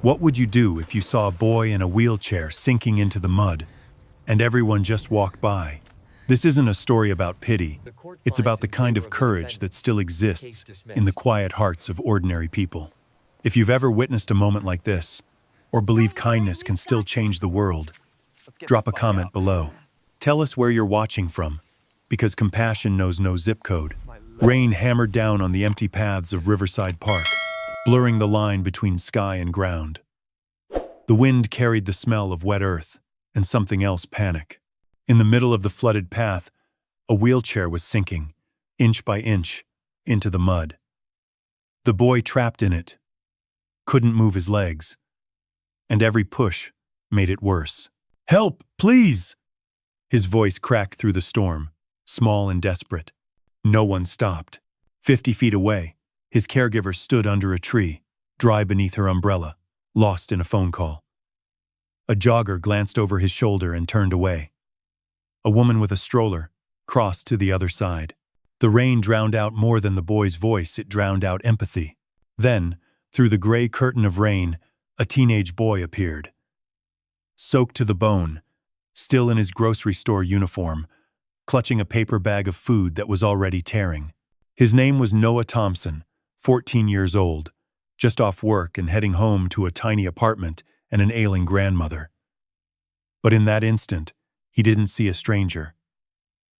What would you do if you saw a boy in a wheelchair sinking into the mud, and everyone just walked by? This isn't a story about pity. It's about the kind of courage that still exists in the quiet hearts of ordinary people. If you've ever witnessed a moment like this, or believe kindness can still change the world, drop a comment below. Tell us where you're watching from, because compassion knows no zip code. Rain hammered down on the empty paths of Riverside Park, blurring the line between sky and ground. The wind carried the smell of wet earth and something else, panic. In the middle of the flooded path, a wheelchair was sinking, inch by inch, into the mud. The boy trapped in it couldn't move his legs, and every push made it worse. "Help, please!" His voice cracked through the storm, small and desperate. No one stopped. 50 feet away, his caregiver stood under a tree, dry beneath her umbrella, lost in a phone call. A jogger glanced over his shoulder and turned away. A woman with a stroller crossed to the other side. The rain drowned out more than the boy's voice, it drowned out empathy. Then, through the gray curtain of rain, a teenage boy appeared. Soaked to the bone, still in his grocery store uniform, clutching a paper bag of food that was already tearing. His name was Noah Thompson, 14 years old, just off work and heading home to a tiny apartment and an ailing grandmother. But in that instant, he didn't see a stranger.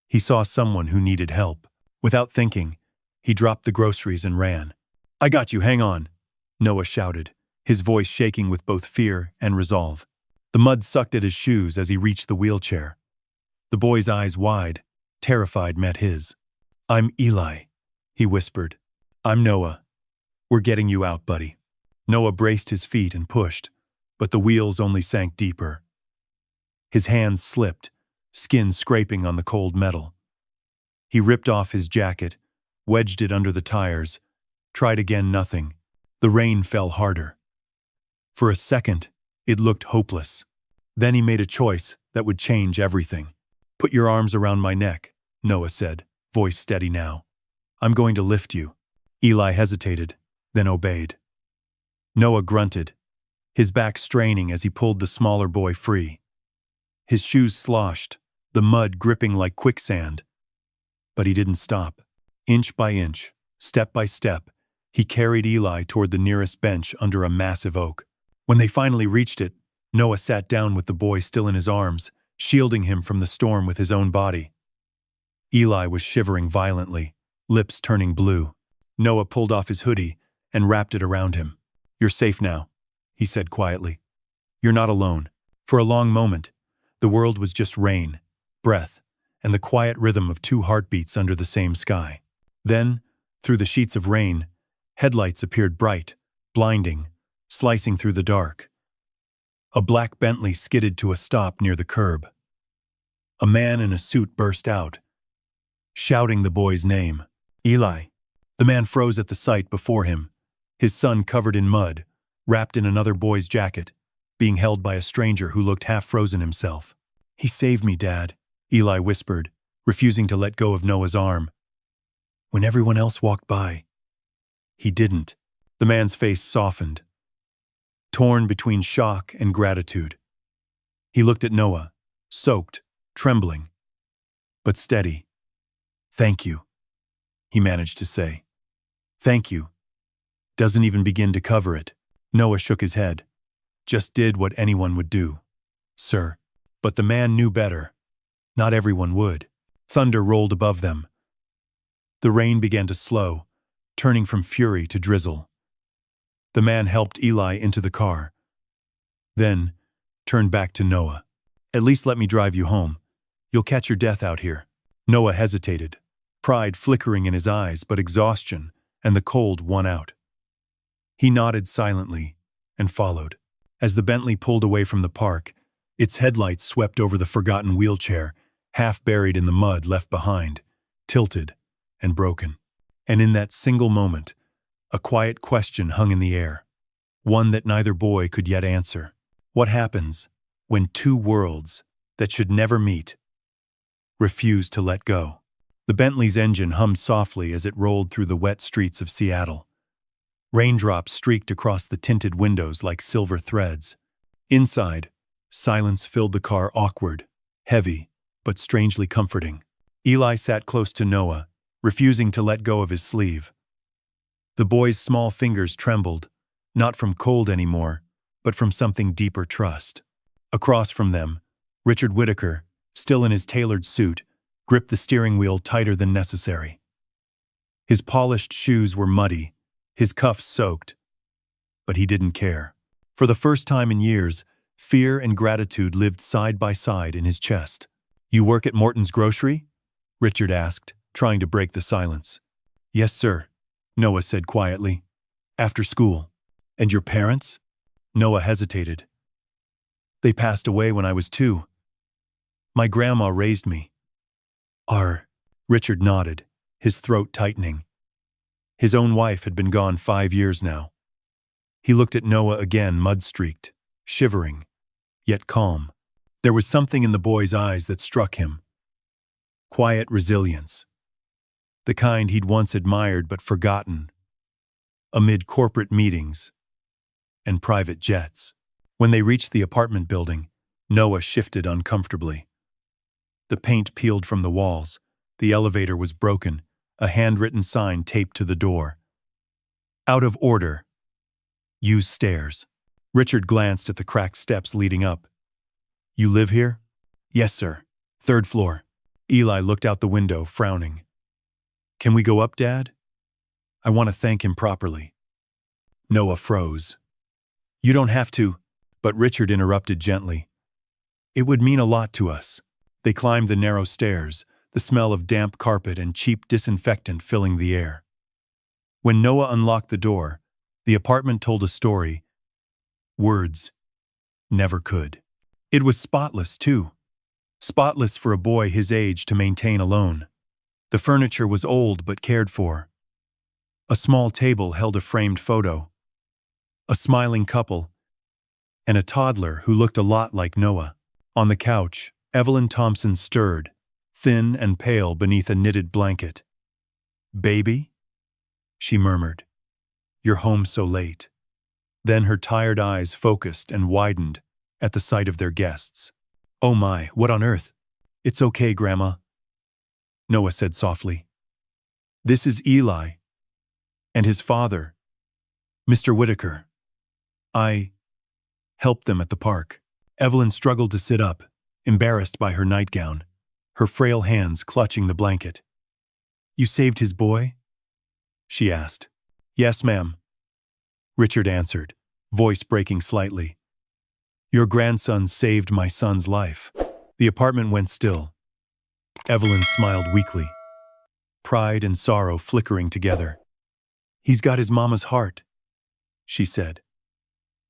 He saw someone who needed help. Without thinking, he dropped the groceries and ran. "I got you, hang on," Noah shouted, his voice shaking with both fear and resolve. The mud sucked at his shoes as he reached the wheelchair. The boy's eyes wide, terrified, met his. "I'm Eli," he whispered. "I'm Noah. We're getting you out, buddy." Noah braced his feet and pushed, but the wheels only sank deeper. His hands slipped, skin scraping on the cold metal. He ripped off his jacket, wedged it under the tires, tried again, nothing. The rain fell harder. For a second, it looked hopeless. Then he made a choice that would change everything. "Put your arms around my neck," Noah said, voice steady now. "I'm going to lift you." Eli hesitated, then obeyed. Noah grunted, his back straining as he pulled the smaller boy free. His shoes sloshed, the mud gripping like quicksand. But he didn't stop. Inch by inch, step by step, he carried Eli toward the nearest bench under a massive oak. When they finally reached it, Noah sat down with the boy still in his arms, shielding him from the storm with his own body. Eli was shivering violently, lips turning blue. Noah pulled off his hoodie and wrapped it around him. "You're safe now," he said quietly. "You're not alone." For a long moment, the world was just rain, breath, and the quiet rhythm of two heartbeats under the same sky. Then, through the sheets of rain, headlights appeared bright, blinding, slicing through the dark. A black Bentley skidded to a stop near the curb. A man in a suit burst out, shouting the boy's name. "Eli." The man froze at the sight before him, his son covered in mud, wrapped in another boy's jacket, being held by a stranger who looked half-frozen himself. "He saved me, Dad," Eli whispered, refusing to let go of Noah's arm. "When everyone else walked by, he didn't." The man's face softened, torn between shock and gratitude. He looked at Noah, soaked, trembling, but steady. "Thank you," he managed to say. "Thank you. Doesn't even begin to cover it." Noah shook his head. "Just did what anyone would do, sir." But the man knew better. Not everyone would. Thunder rolled above them. The rain began to slow, turning from fury to drizzle. The man helped Eli into the car, then turned back to Noah. "At least let me drive you home. You'll catch your death out here." Noah hesitated, pride flickering in his eyes, but exhaustion and the cold won out. He nodded silently and followed. As the Bentley pulled away from the park, its headlights swept over the forgotten wheelchair, half buried in the mud left behind, tilted and broken. And in that single moment, a quiet question hung in the air, one that neither boy could yet answer. What happens when two worlds that should never meet refuse to let go? The Bentley's engine hummed softly as it rolled through the wet streets of Seattle. Raindrops streaked across the tinted windows like silver threads. Inside, silence filled the car, awkward, heavy, but strangely comforting. Eli sat close to Noah, refusing to let go of his sleeve. The boy's small fingers trembled, not from cold anymore, but from something deeper: trust. Across from them, Richard Whittaker, still in his tailored suit, gripped the steering wheel tighter than necessary. His polished shoes were muddy, his cuffs soaked, but he didn't care. For the first time in years, fear and gratitude lived side by side in his chest. "You work at Morton's Grocery?" Richard asked, trying to break the silence. "Yes, sir," Noah said quietly. "After school." "And your parents?" Noah hesitated. "They passed away when I was 2. My grandma raised me." Richard nodded, his throat tightening. His own wife had been gone 5 years now. He looked at Noah again, mud-streaked, shivering, yet calm. There was something in the boy's eyes that struck him. Quiet resilience. The kind he'd once admired but forgotten, amid corporate meetings and private jets. When they reached the apartment building, Noah shifted uncomfortably. The paint peeled from the walls, the elevator was broken, a handwritten sign taped to the door. "Out of order. Use stairs." Richard glanced at the cracked steps leading up. "You live here?" "Yes, sir. 3rd floor." Eli looked out the window, frowning. "Can we go up, Dad? I want to thank him properly." Noah froze. "You don't have to," but Richard interrupted gently. "It would mean a lot to us." They climbed the narrow stairs, the smell of damp carpet and cheap disinfectant filling the air. When Noah unlocked the door, the apartment told a story words never could. It was spotless, too. Spotless for a boy his age to maintain alone. The furniture was old but cared for. A small table held a framed photo, a smiling couple, and a toddler who looked a lot like Noah. On the couch, Evelyn Thompson stirred, thin and pale beneath a knitted blanket. "Baby?" she murmured. "You're home so late." Then her tired eyes focused and widened at the sight of their guests. "Oh my, what on earth?" "It's okay, Grandma," Noah said softly. "This is Eli and his father, Mr. Whittaker. I helped them at the park." Evelyn struggled to sit up, embarrassed by her nightgown, her frail hands clutching the blanket. "You saved his boy?" she asked. "Yes, ma'am," Richard answered, voice breaking slightly. "Your grandson saved my son's life." The apartment went still. Evelyn smiled weakly, pride and sorrow flickering together. "He's got his mama's heart," she said,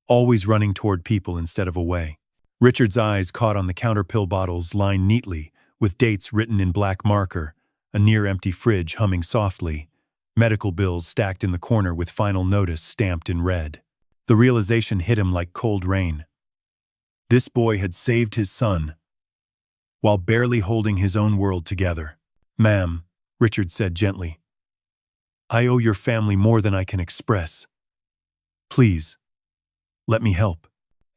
always running toward people instead of away. Richard's eyes caught on the counter pill bottles lined neatly, with dates written in black marker, a near-empty fridge humming softly, medical bills stacked in the corner with final notice stamped in red. The realization hit him like cold rain. This boy had saved his son, while barely holding his own world together. "Ma'am," Richard said gently, "I owe your family more than I can express. Please, let me help."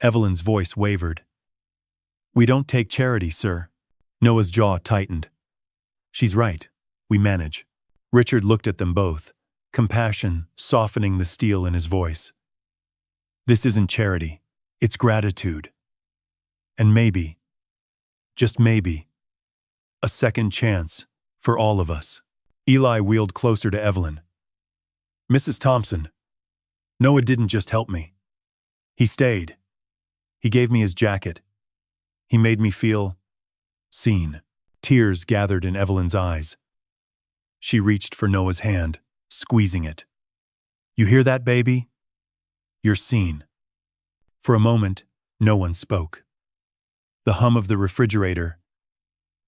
Evelyn's voice wavered. "We don't take charity, sir." Noah's jaw tightened. "She's right. We manage." Richard looked at them both, compassion softening the steel in his voice. "This isn't charity. It's gratitude. And maybe, just maybe, a second chance for all of us." Eli wheeled closer to Evelyn. "Mrs. Thompson, Noah didn't just help me. He stayed. He gave me his jacket. He made me feel seen." Tears gathered in Evelyn's eyes. She reached for Noah's hand, squeezing it. "You hear that, baby? You're seen." For a moment, no one spoke. The hum of the refrigerator,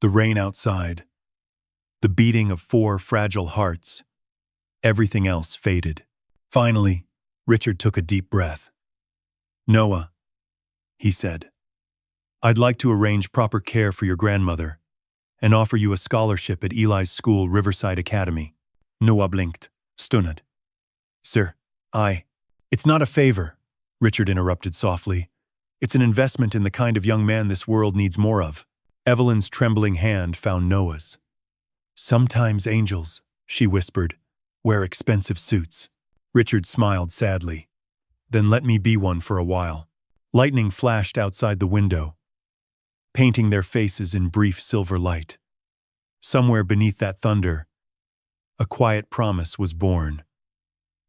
the rain outside, the beating of 4 fragile hearts, everything else faded. Finally, Richard took a deep breath. "Noah," he said, "I'd like to arrange proper care for your grandmother and offer you a scholarship at Eli's school, Riverside Academy." Noah blinked, stunned. "Sir, It's not a favor, Richard interrupted softly. It's an investment in the kind of young man this world needs more of. Evelyn's trembling hand found Noah's. Sometimes angels, she whispered, wear expensive suits. Richard smiled sadly. Then let me be one for a while. Lightning flashed outside the window, painting their faces in brief silver light. Somewhere beneath that thunder, a quiet promise was born,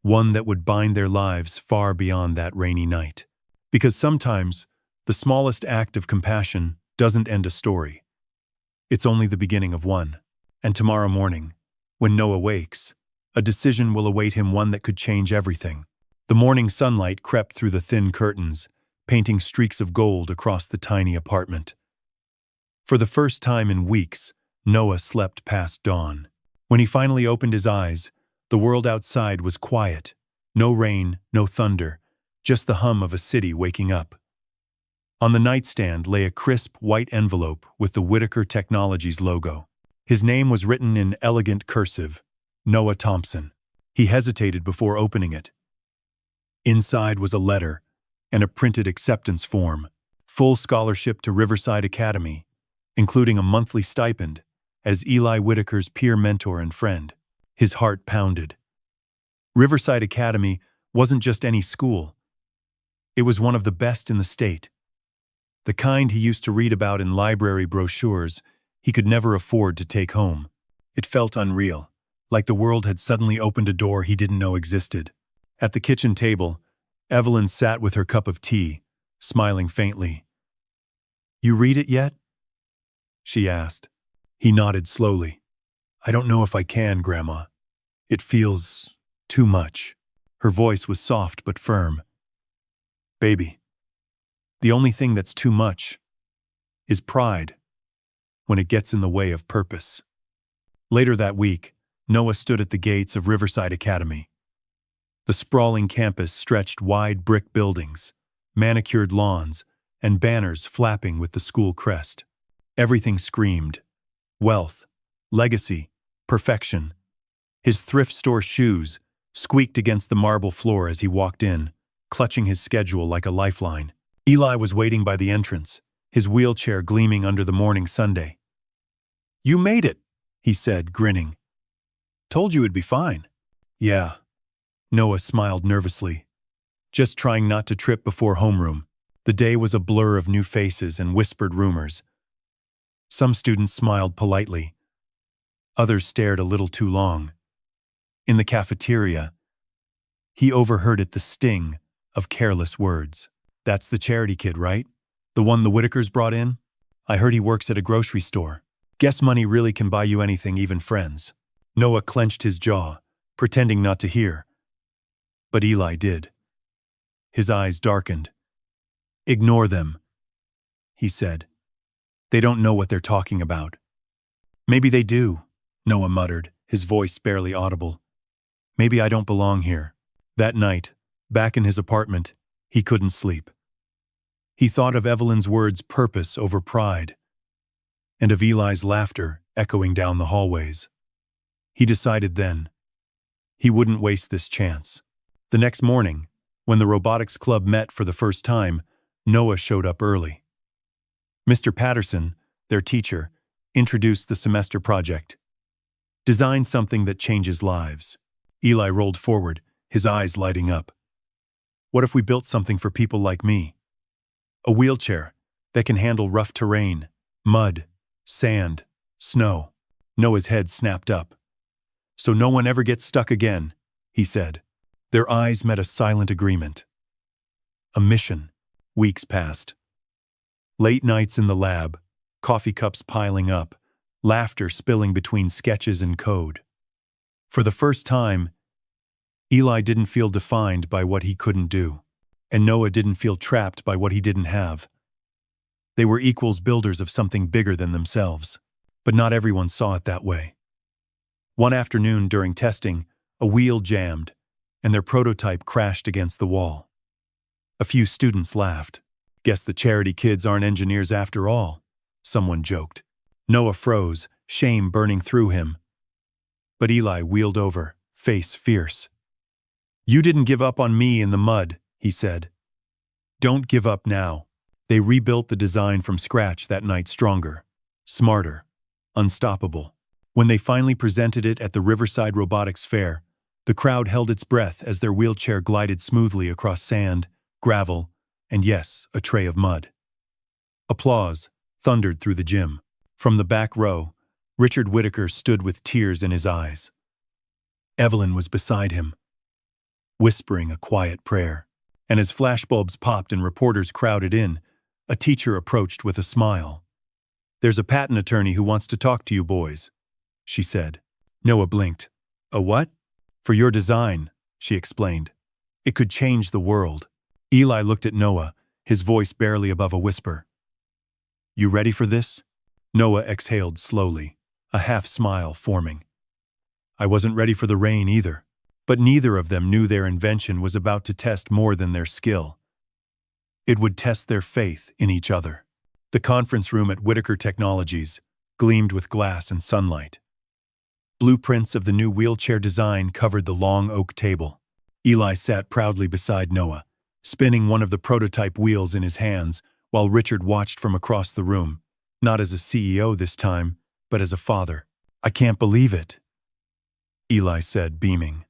one that would bind their lives far beyond that rainy night. Because sometimes, the smallest act of compassion doesn't end a story. It's only the beginning of one. And tomorrow morning, when Noah wakes, a decision will await him, one that could change everything. The morning sunlight crept through the thin curtains, painting streaks of gold across the tiny apartment. For the first time in weeks, Noah slept past dawn. When he finally opened his eyes, the world outside was quiet. No rain, no thunder, just the hum of a city waking up. On the nightstand lay a crisp white envelope with the Whitaker Technologies logo. His name was written in elegant cursive, Noah Thompson. He hesitated before opening it. Inside was a letter and a printed acceptance form, full scholarship to Riverside Academy, including a monthly stipend as Eli Whitaker's peer mentor and friend. His heart pounded. Riverside Academy wasn't just any school. It was one of the best in the state. The kind he used to read about in library brochures he could never afford to take home. It felt unreal, like the world had suddenly opened a door he didn't know existed. At the kitchen table, Evelyn sat with her cup of tea, smiling faintly. "You read it yet?" she asked. He nodded slowly. "I don't know if I can, Grandma. It feels too much." Her voice was soft but firm. "Baby, the only thing that's too much is pride, when it gets in the way of purpose." Later that week, Noah stood at the gates of Riverside Academy. The sprawling campus stretched wide brick buildings, manicured lawns, and banners flapping with the school crest. Everything screamed wealth, legacy, perfection. His thrift store shoes squeaked against the marble floor as he walked in, clutching his schedule like a lifeline. Eli was waiting by the entrance, his wheelchair gleaming under the morning sunday. "You made it," he said, grinning. "Told you it'd be fine." "Yeah." Noah smiled nervously, just trying not to trip before homeroom. The day was a blur of new faces and whispered rumors. Some students smiled politely. Others stared a little too long. In the cafeteria, he overheard the sting of careless words. "That's the charity kid, right? The one the Whitakers brought in? I heard he works at a grocery store. Guess money really can buy you anything, even friends." Noah clenched his jaw, pretending not to hear. But Eli did. His eyes darkened. "Ignore them," he said. "They don't know what they're talking about." "Maybe they do," Noah muttered, his voice barely audible. "Maybe I don't belong here." That night, back in his apartment, he couldn't sleep. He thought of Evelyn's words, purpose over pride, and of Eli's laughter echoing down the hallways. He decided then, he wouldn't waste this chance. The next morning, when the robotics club met for the first time, Noah showed up early. Mr. Patterson, their teacher, introduced the semester project. "Design something that changes lives." Eli rolled forward, his eyes lighting up. "What if we built something for people like me? A wheelchair that can handle rough terrain, mud, sand, snow." Noah's head snapped up. "So no one ever gets stuck again," he said. Their eyes met a silent agreement. A mission. Weeks passed. Late nights in the lab, coffee cups piling up, laughter spilling between sketches and code. For the first time, Eli didn't feel defined by what he couldn't do, and Noah didn't feel trapped by what he didn't have. They were equals, builders of something bigger than themselves, but not everyone saw it that way. One afternoon during testing, a wheel jammed, and their prototype crashed against the wall. A few students laughed. "Guess the charity kids aren't engineers after all," someone joked. Noah froze, shame burning through him. But Eli wheeled over, face fierce. You didn't give up on me in the mud, he said. Don't give up now. They rebuilt the design from scratch that night stronger, smarter, unstoppable. When they finally presented it at the Riverside Robotics Fair, the crowd held its breath as their wheelchair glided smoothly across sand, gravel, and yes, a tray of mud. Applause thundered through the gym. From the back row, Richard Whittaker stood with tears in his eyes. Evelyn was beside him, whispering a quiet prayer. And as flashbulbs popped and reporters crowded in, a teacher approached with a smile. There's a patent attorney who wants to talk to you boys, she said. Noah blinked. A what? For your design, she explained. It could change the world. Eli looked at Noah, his voice barely above a whisper. You ready for this? Noah exhaled slowly, a half-smile forming. I wasn't ready for the rain either, but neither of them knew their invention was about to test more than their skill. It would test their faith in each other. The conference room at Whittaker Technologies gleamed with glass and sunlight. Blueprints of the new wheelchair design covered the long oak table. Eli sat proudly beside Noah, spinning one of the prototype wheels in his hands, while Richard watched from across the room, not as a CEO this time, but as a father. I can't believe it, Eli said, beaming.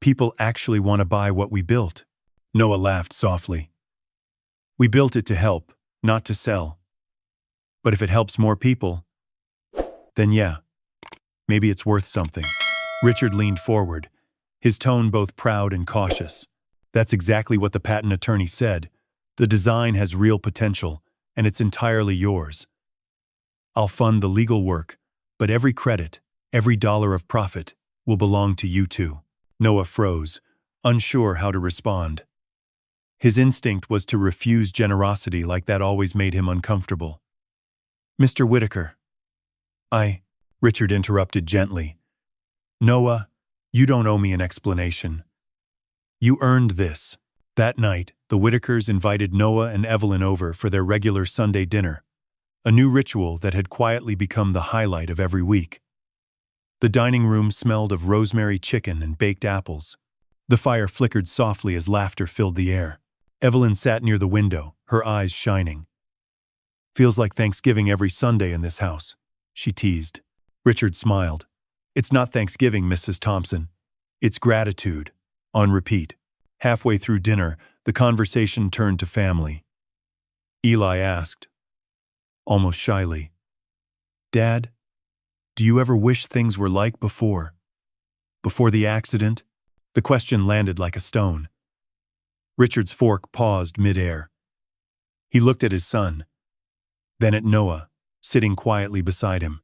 People actually want to buy what we built. Noah laughed softly. We built it to help, not to sell. But if it helps more people, then yeah, maybe it's worth something. Richard leaned forward, his tone both proud and cautious. That's exactly what the patent attorney said. The design has real potential, and it's entirely yours. I'll fund the legal work, but every credit, every dollar of profit, will belong to you two. Noah froze, unsure how to respond. His instinct was to refuse generosity like that always made him uncomfortable. Mr. Whittaker. Richard interrupted gently. Noah, you don't owe me an explanation. You earned this. That night, the Whittakers invited Noah and Evelyn over for their regular Sunday dinner, a new ritual that had quietly become the highlight of every week. The dining room smelled of rosemary chicken and baked apples. The fire flickered softly as laughter filled the air. Evelyn sat near the window, her eyes shining. Feels like Thanksgiving every Sunday in this house, she teased. Richard smiled. It's not Thanksgiving, Mrs. Thompson. It's gratitude. On repeat. Halfway through dinner, the conversation turned to family. Eli asked, almost shyly, Dad, do you ever wish things were like before? Before the accident? The question landed like a stone. Richard's fork paused mid-air. He looked at his son, then at Noah, sitting quietly beside him.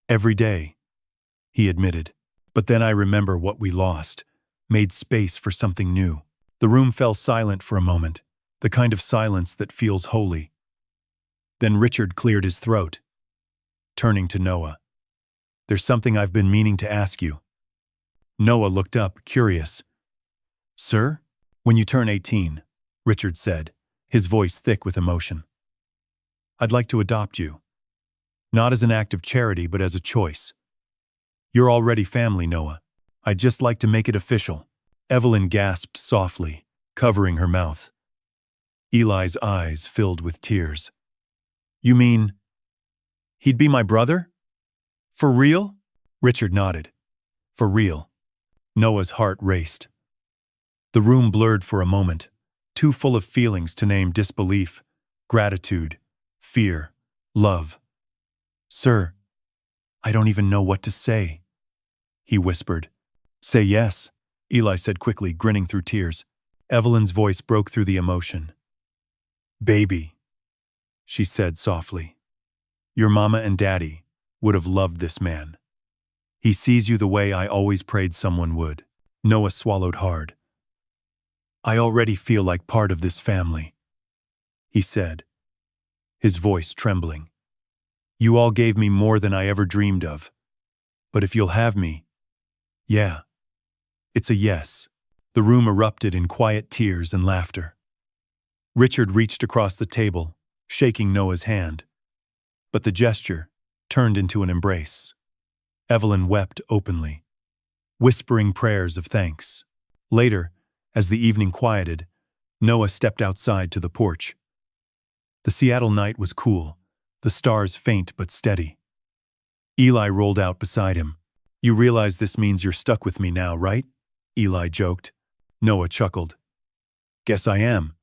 Every day, he admitted. But then I remember what we lost, made space for something new. The room fell silent for a moment, the kind of silence that feels holy. Then Richard cleared his throat, turning to Noah. There's something I've been meaning to ask you. Noah looked up, curious. Sir? When you turn 18, Richard said, his voice thick with emotion. I'd like to adopt you. Not as an act of charity, but as a choice. You're already family, Noah. I'd just like to make it official. Evelyn gasped softly, covering her mouth. Eli's eyes filled with tears. You mean, he'd be my brother? For real? Richard nodded. For real. Noah's heart raced. The room blurred for a moment, too full of feelings to name disbelief, gratitude, fear, love. Sir, I don't even know what to say, he whispered. Say yes, Eli said quickly, grinning through tears. Evelyn's voice broke through the emotion. Baby, she said softly. Your mama and daddy would have loved this man. He sees you the way I always prayed someone would. Noah swallowed hard. I already feel like part of this family, he said, his voice trembling. You all gave me more than I ever dreamed of. But if you'll have me, yeah. It's a yes. The room erupted in quiet tears and laughter. Richard reached across the table, shaking Noah's hand. But the gesture turned into an embrace. Evelyn wept openly, whispering prayers of thanks. Later, as the evening quieted, Noah stepped outside to the porch. The Seattle night was cool, the stars faint but steady. Eli rolled out beside him. "You realize this means you're stuck with me now, right?" Eli joked. Noah chuckled. "Guess I am.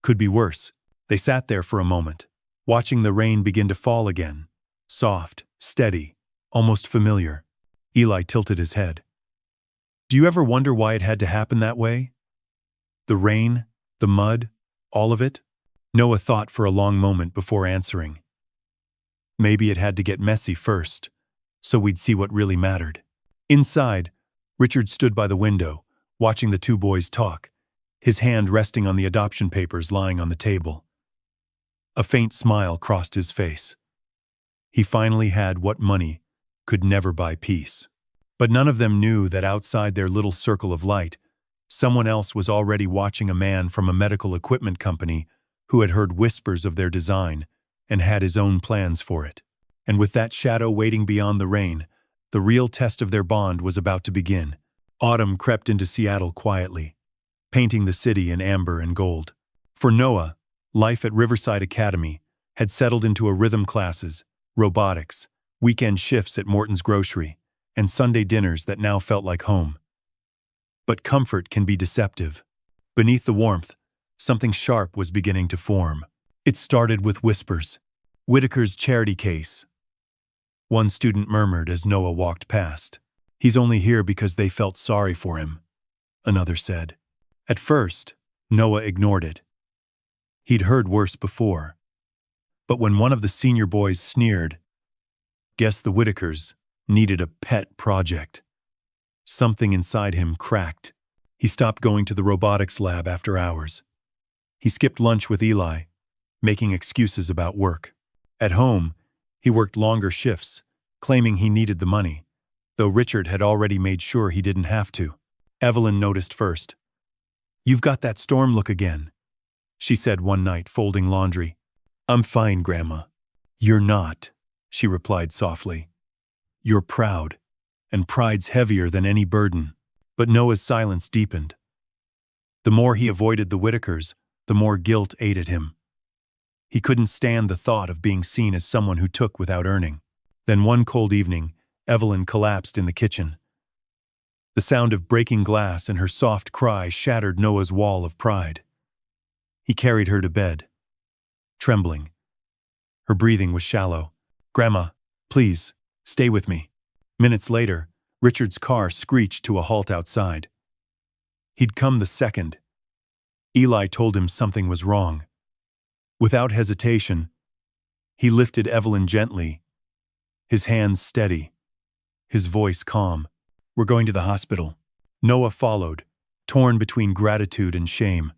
Could be worse." They sat there for a moment, watching the rain begin to fall again. Soft, steady, almost familiar. Eli tilted his head. "Do you ever wonder why it had to happen that way? The rain, the mud, all of it?" Noah thought for a long moment before answering. "Maybe it had to get messy first, so we'd see what really mattered." Inside, Richard stood by the window, watching the two boys talk, his hand resting on the adoption papers lying on the table. A faint smile crossed his face. He finally had what money could never buy: peace. But none of them knew that outside their little circle of light, someone else was already watching: a man from a medical equipment company who had heard whispers of their design and had his own plans for it. And with that shadow waiting beyond the rain, the real test of their bond was about to begin. Autumn crept into Seattle quietly, painting the city in amber and gold. For Noah, life at Riverside Academy had settled into a rhythm: classes, robotics, weekend shifts at Morton's Grocery, and Sunday dinners that now felt like home. But comfort can be deceptive. Beneath the warmth, something sharp was beginning to form. It started with whispers. Whitaker's charity case. One student murmured as Noah walked past. "He's only here because they felt sorry for him," another said. At first, Noah ignored it. He'd heard worse before. But when one of the senior boys sneered, "Guess the Whitakers needed a pet project," something inside him cracked. He stopped going to the robotics lab after hours. He skipped lunch with Eli, making excuses about work. At home, he worked longer shifts, claiming he needed the money, though Richard had already made sure he didn't have to. Evelyn noticed first. "You've got that storm look again," she said one night, folding laundry. "I'm fine, Grandma." "You're not," she replied softly. "You're proud, and pride's heavier than any burden." But Noah's silence deepened. The more he avoided the Whitakers, the more guilt ate at him. He couldn't stand the thought of being seen as someone who took without earning. Then one cold evening, Evelyn collapsed in the kitchen. The sound of breaking glass and her soft cry shattered Noah's wall of pride. He carried her to bed, trembling. Her breathing was shallow. "Grandma, please, stay with me." Minutes later, Richard's car screeched to a halt outside. He'd come the second. Eli told him something was wrong. Without hesitation, he lifted Evelyn gently, his hands steady, his voice calm. "We're going to the hospital." Noah followed, torn between gratitude and shame.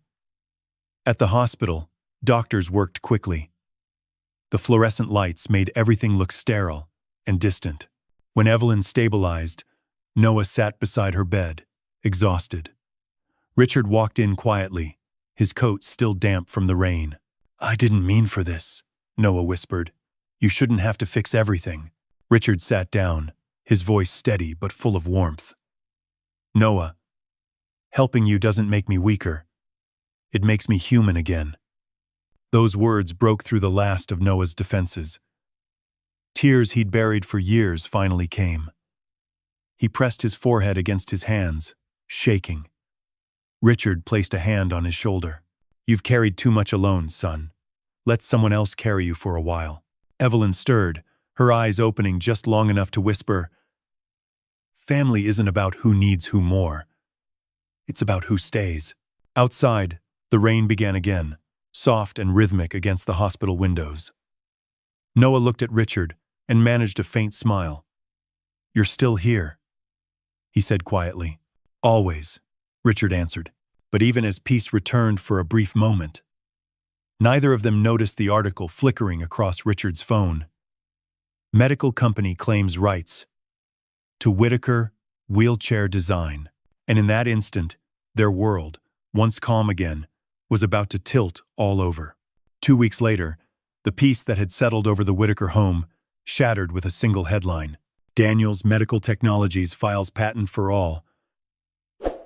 At the hospital, doctors worked quickly. The fluorescent lights made everything look sterile and distant. When Evelyn stabilized, Noah sat beside her bed, exhausted. Richard walked in quietly, his coat still damp from the rain. "I didn't mean for this," Noah whispered. "You shouldn't have to fix everything." Richard sat down, his voice steady but full of warmth. "Noah, helping you doesn't make me weaker. It makes me human again." Those words broke through the last of Noah's defenses. Tears he'd buried for years finally came. He pressed his forehead against his hands, shaking. Richard placed a hand on his shoulder. "You've carried too much alone, son. Let someone else carry you for a while." Evelyn stirred, her eyes opening just long enough to whisper, "Family isn't about who needs who more. It's about who stays." Outside, the rain began again, soft and rhythmic against the hospital windows. Noah looked at Richard and managed a faint smile. "You're still here," he said quietly. "Always," Richard answered. But even as peace returned for a brief moment, neither of them noticed the article flickering across Richard's phone. Medical company claims rights to Whitaker wheelchair design. And in that instant, their world, once calm again, was about to tilt all over. 2 weeks later, the peace that had settled over the Whitaker home shattered with a single headline. "Daniels Medical Technologies files patent for all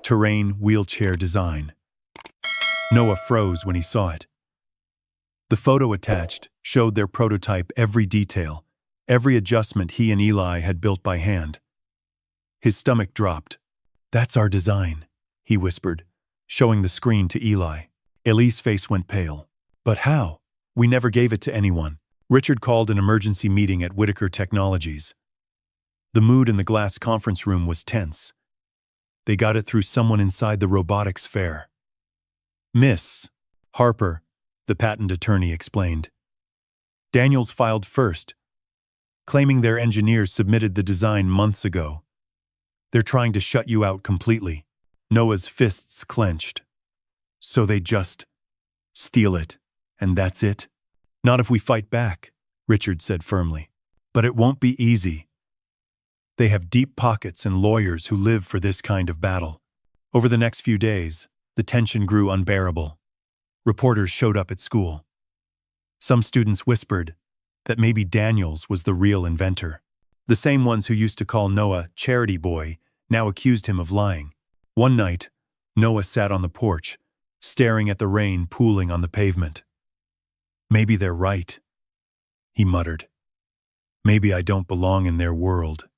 terrain wheelchair design. Noah froze when he saw it. The photo attached showed their prototype, every detail, every adjustment he and Eli had built by hand. His stomach dropped. "That's our design," he whispered, showing the screen to Eli. Eli's face went pale. "But how? We never gave it to anyone." Richard called an emergency meeting at Whitaker Technologies. The mood in the glass conference room was tense. They got it through someone inside the robotics fair. "Miss Harper," the patent attorney explained. "Daniels filed first, claiming their engineers submitted the design months ago. They're trying to shut you out completely." Noah's fists clenched. "So they just steal it, and that's it?" "Not if we fight back," Richard said firmly. "But it won't be easy. They have deep pockets and lawyers who live for this kind of battle." Over the next few days, the tension grew unbearable. Reporters showed up at school. Some students whispered that maybe Daniels was the real inventor. The same ones who used to call Noah Charity Boy now accused him of lying. One night, Noah sat on the porch, staring at the rain pooling on the pavement. "Maybe they're right," he muttered. "Maybe I don't belong in their world."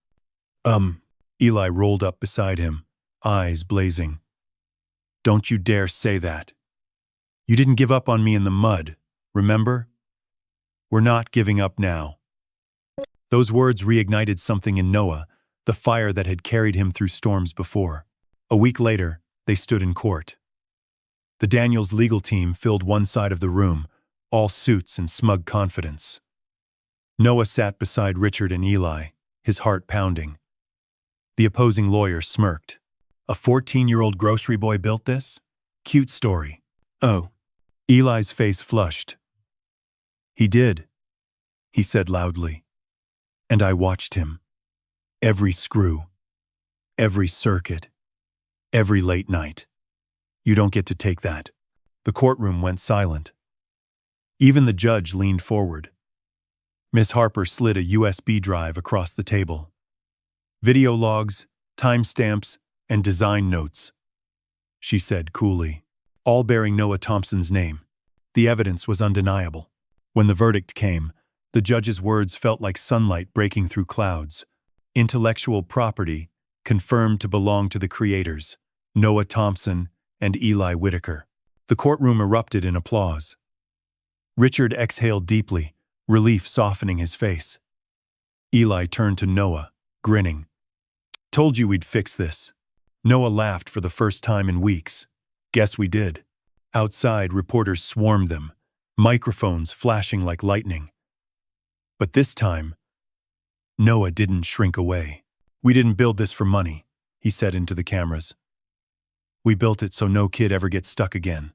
Eli rolled up beside him, eyes blazing. "Don't you dare say that. You didn't give up on me in the mud, remember? We're not giving up now." Those words reignited something in Noah, the fire that had carried him through storms before. A week later, they stood in court. The Daniels legal team filled one side of the room, all suits and smug confidence. Noah sat beside Richard and Eli, his heart pounding. The opposing lawyer smirked. "A 14-year-old grocery boy built this? Cute story." "Oh." Eli's face flushed. "He did," he said loudly. "And I watched him. Every screw, every circuit, every late night. You don't get to take that." The courtroom went silent. Even the judge leaned forward. Miss Harper slid a USB drive across the table. "Video logs, timestamps, and design notes," she said coolly, all bearing Noah Thompson's name. The evidence was undeniable. When the verdict came, the judge's words felt like sunlight breaking through clouds. Intellectual property confirmed to belong to the creators, Noah Thompson and Eli Whitaker. The courtroom erupted in applause. Richard exhaled deeply, relief softening his face. Eli turned to Noah, grinning. "Told you we'd fix this." Noah laughed for the first time in weeks. "Guess we did." Outside, reporters swarmed them, microphones flashing like lightning. But this time, Noah didn't shrink away. "We didn't build this for money," he said into the cameras. "We built it so no kid ever gets stuck again."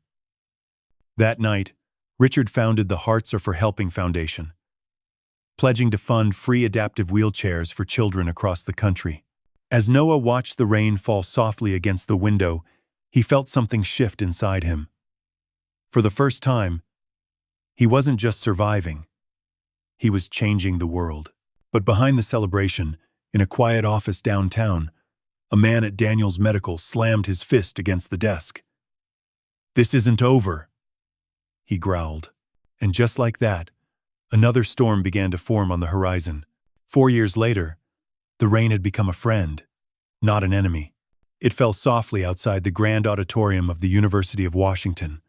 That night, Richard founded the Hearts Are for Helping Foundation, pledging to fund free adaptive wheelchairs for children across the country. As Noah watched the rain fall softly against the window, he felt something shift inside him. For the first time, he wasn't just surviving, he was changing the world. But behind the celebration, in a quiet office downtown, a man at Daniels Medical slammed his fist against the desk. "This isn't over," he growled. And just like that, another storm began to form on the horizon. 4 years later, the rain had become a friend, not an enemy. It fell softly outside the grand auditorium of the University of Washington,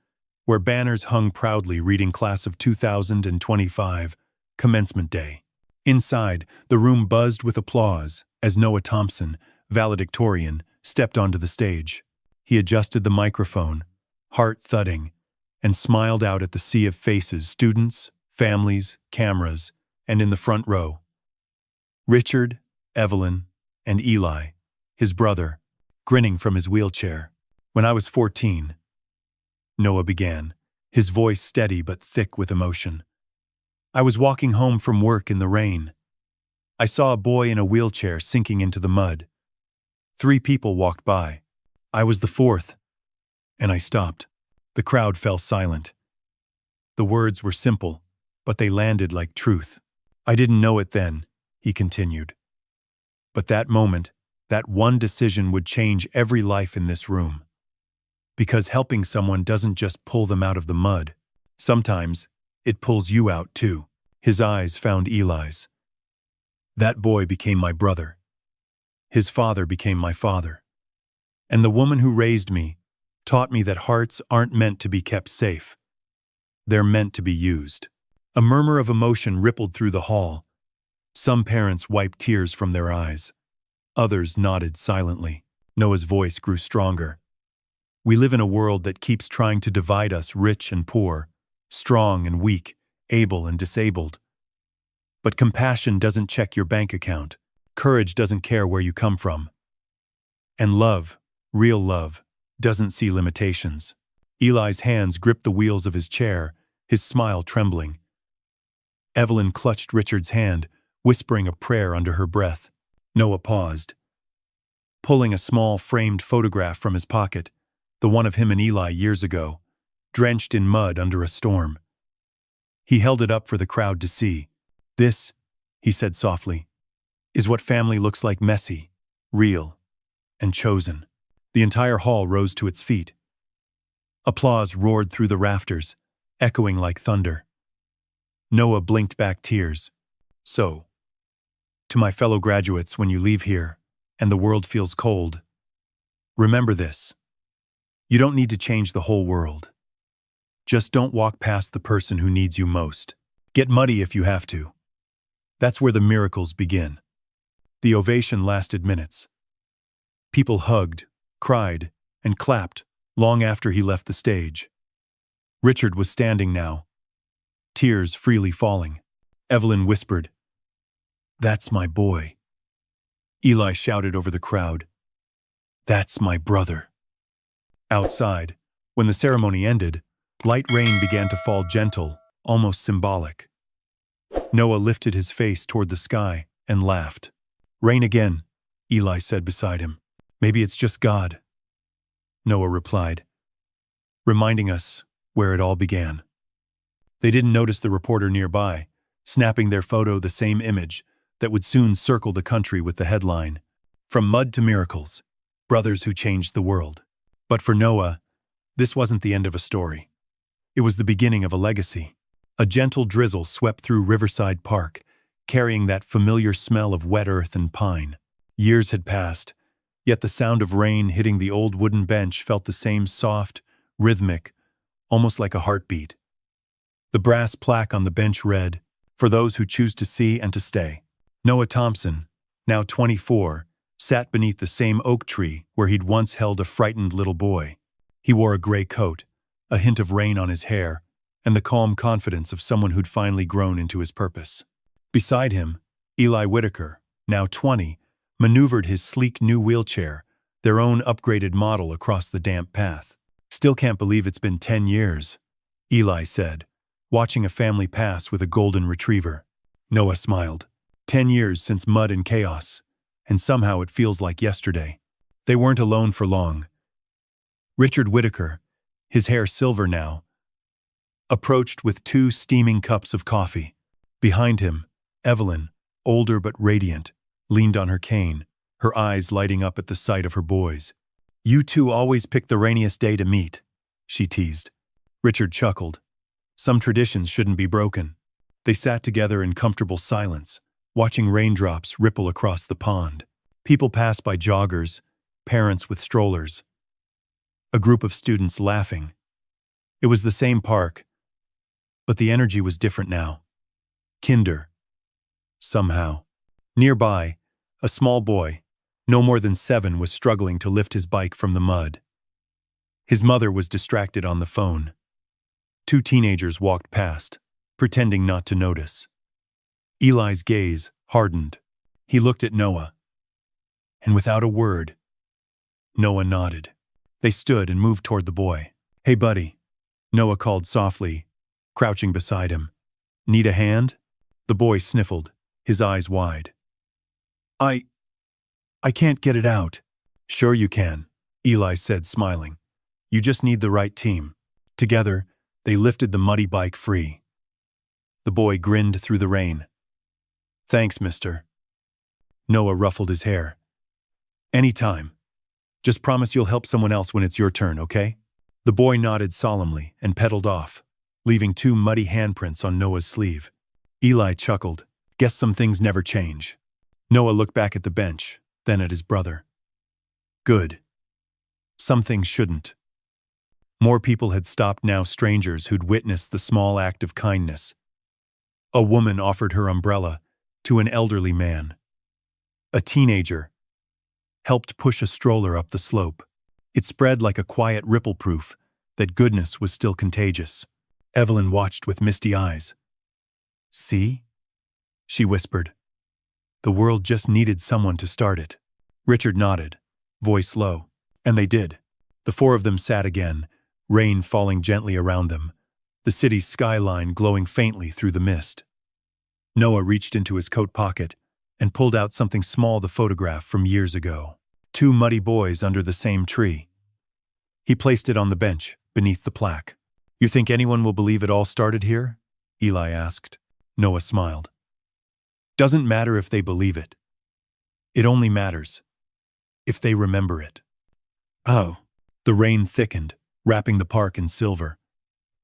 where banners hung proudly reading Class of 2025, Commencement Day. Inside, the room buzzed with applause as Noah Thompson, valedictorian, stepped onto the stage. He adjusted the microphone, heart thudding, and smiled out at the sea of faces, students, families, cameras, and in the front row, Richard, Evelyn, and Eli, his brother, grinning from his wheelchair. "When I was 14, Noah began, his voice steady but thick with emotion. "I was walking home from work in the rain. I saw a boy in a wheelchair sinking into the mud. 3 people walked by. I was the 4th, and I stopped. The crowd fell silent. The words were simple, but they landed like truth. I didn't know it then," he continued. "But that moment, That one decision would change every life in this room. Because helping someone doesn't just pull them out of the mud. Sometimes, it pulls you out too. His eyes found Eli's. That boy became my brother. His father became my father. And the woman who raised me taught me that hearts aren't meant to be kept safe. They're meant to be used. A murmur of emotion rippled through the hall. Some parents wiped tears from their eyes. Others nodded silently. Noah's voice grew stronger. We live in a world that keeps trying to divide us, rich and poor, strong and weak, able and disabled. But compassion doesn't check your bank account. Courage doesn't care where you come from. And love, real love, doesn't see limitations. Eli's hands gripped the wheels of his chair, his smile trembling. Evelyn clutched Richard's hand, whispering a prayer under her breath. Noah paused. Pulling a small framed photograph from his pocket, the one of him and Eli years ago, drenched in mud under a storm. He held it up for the crowd to see. This, he said softly, is what family looks like: messy, real, and chosen. The entire hall rose to its feet. Applause roared through the rafters, echoing like thunder. Noah blinked back tears. So, to my fellow graduates, when you leave here and the world feels cold, remember this. You don't need to change the whole world. Just don't walk past the person who needs you most. Get muddy if you have to. That's where the miracles begin. The ovation lasted minutes. People hugged, cried, and clapped long after he left the stage. Richard was standing now, tears freely falling. Evelyn whispered, "That's my boy." Eli shouted over the crowd, "That's my brother." Outside, when the ceremony ended, light rain began to fall, gentle, almost symbolic. Noah lifted his face toward the sky and laughed. "Rain again," Eli said beside him. "Maybe it's just God," Noah replied, reminding us where it all began. They didn't notice the reporter nearby, snapping their photo, the same image that would soon circle the country with the headline, "From Mud to Miracles, Brothers Who Changed the World." But for Noah, this wasn't the end of a story. It was the beginning of a legacy. A gentle drizzle swept through Riverside Park, carrying that familiar smell of wet earth and pine. Years had passed, yet the sound of rain hitting the old wooden bench felt the same soft, rhythmic, almost like a heartbeat. The brass plaque on the bench read, "For those who choose to see and to stay." Noah Thompson, now 24, sat beneath the same oak tree where he'd once held a frightened little boy. He wore a gray coat, a hint of rain on his hair, and the calm confidence of someone who'd finally grown into his purpose. Beside him, Eli Whitaker, now 20, maneuvered his sleek new wheelchair, their own upgraded model, across the damp path. "Still can't believe it's been 10 years, Eli said, watching a family pass with a golden retriever. Noah smiled. 10 years since mud and chaos, and somehow it feels like yesterday. They weren't alone for long. Richard Whitaker, his hair silver now, approached with 2 steaming cups of coffee. Behind him, Evelyn, older but radiant, leaned on her cane, her eyes lighting up at the sight of her boys. "You two always pick the rainiest day to meet," she teased. Richard chuckled. Some traditions shouldn't be broken. They sat together in comfortable silence, watching raindrops ripple across the pond. People passed by: joggers, parents with strollers, a group of students laughing. It was the same park, but the energy was different now. Kinder. Somehow. Nearby, a small boy, no more than 7, was struggling to lift his bike from the mud. His mother was distracted on the phone. 2 teenagers walked past, pretending not to notice. Eli's gaze hardened. He looked at Noah. And without a word, Noah nodded. They stood and moved toward the boy. "Hey, buddy," Noah called softly, crouching beside him. "Need a hand?" The boy sniffled, his eyes wide. I can't get it out." "Sure you can," Eli said, smiling. "You just need the right team." Together, they lifted the muddy bike free. The boy grinned through the rain. "Thanks, mister." Noah ruffled his hair. Anytime. Just promise you'll help someone else when it's your turn, okay? The boy nodded solemnly and pedaled off, leaving 2 muddy handprints on Noah's sleeve. Eli chuckled. Guess some things never change. Noah looked back at the bench, then at his brother. Good. Some things shouldn't. More people had stopped now, strangers who'd witnessed the small act of kindness. A woman offered her umbrella to an elderly man. A teenager helped push a stroller up the slope. It spread like a quiet ripple, proof that goodness was still contagious. Evelyn watched with misty eyes. See? She whispered. The world just needed someone to start it. Richard nodded, voice low, and they did. The 4 of them sat again, rain falling gently around them, the city's skyline glowing faintly through the mist. Noah reached into his coat pocket and pulled out something small, the photograph from years ago. 2 muddy boys under the same tree. He placed it on the bench, beneath the plaque. You think anyone will believe it all started here? Eli asked. Noah smiled. Doesn't matter if they believe it. It only matters if they remember it. Oh. The rain thickened, wrapping the park in silver.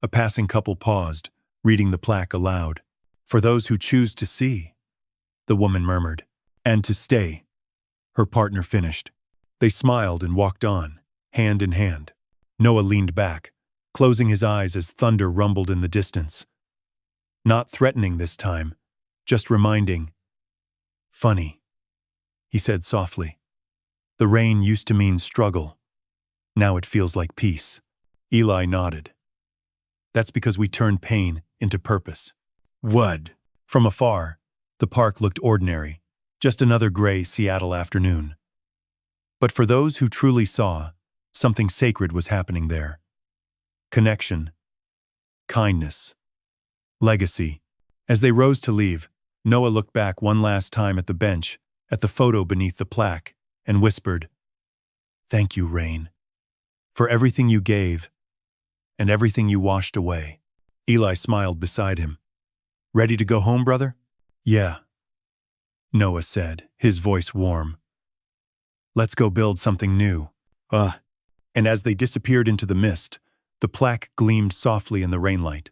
A passing couple paused, reading the plaque aloud. For those who choose to see, the woman murmured. And to stay, her partner finished. They smiled and walked on, hand in hand. Noah leaned back, closing his eyes as thunder rumbled in the distance. Not threatening this time, just reminding. Funny, he said softly. The rain used to mean struggle. Now it feels like peace. Eli nodded. That's because we turned pain into purpose. What? From afar, the park looked ordinary, just another gray Seattle afternoon. But for those who truly saw, something sacred was happening there. Connection. Kindness. Legacy. As they rose to leave, Noah looked back one last time at the bench, at the photo beneath the plaque, and whispered, Thank you, rain, for everything you gave and everything you washed away. Eli smiled beside him. Ready to go home, brother? Yeah, Noah said, his voice warm. Let's go build something new. And as they disappeared into the mist, the plaque gleamed softly in the rainlight,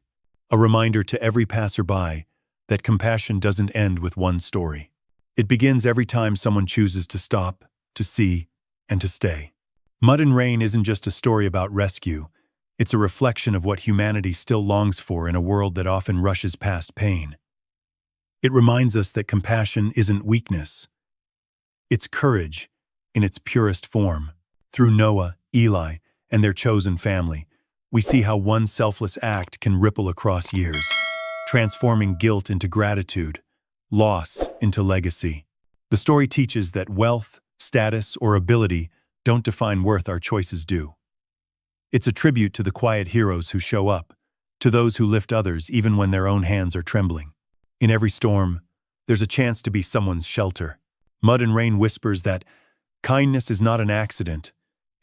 a reminder to every passerby that compassion doesn't end with one story. It begins every time someone chooses to stop, to see, and to stay. Mud and Rain isn't just a story about rescue. It's a reflection of what humanity still longs for in a world that often rushes past pain. It reminds us that compassion isn't weakness. It's courage in its purest form. Through Noah, Eli, and their chosen family, we see how one selfless act can ripple across years, transforming guilt into gratitude, loss into legacy. The story teaches that wealth, status, or ability don't define worth, our choices do. It's a tribute to the quiet heroes who show up, to those who lift others even when their own hands are trembling. In every storm, there's a chance to be someone's shelter. Mud and Rain whispers that kindness is not an accident,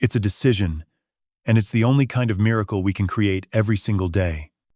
it's a decision, and it's the only kind of miracle we can create every single day.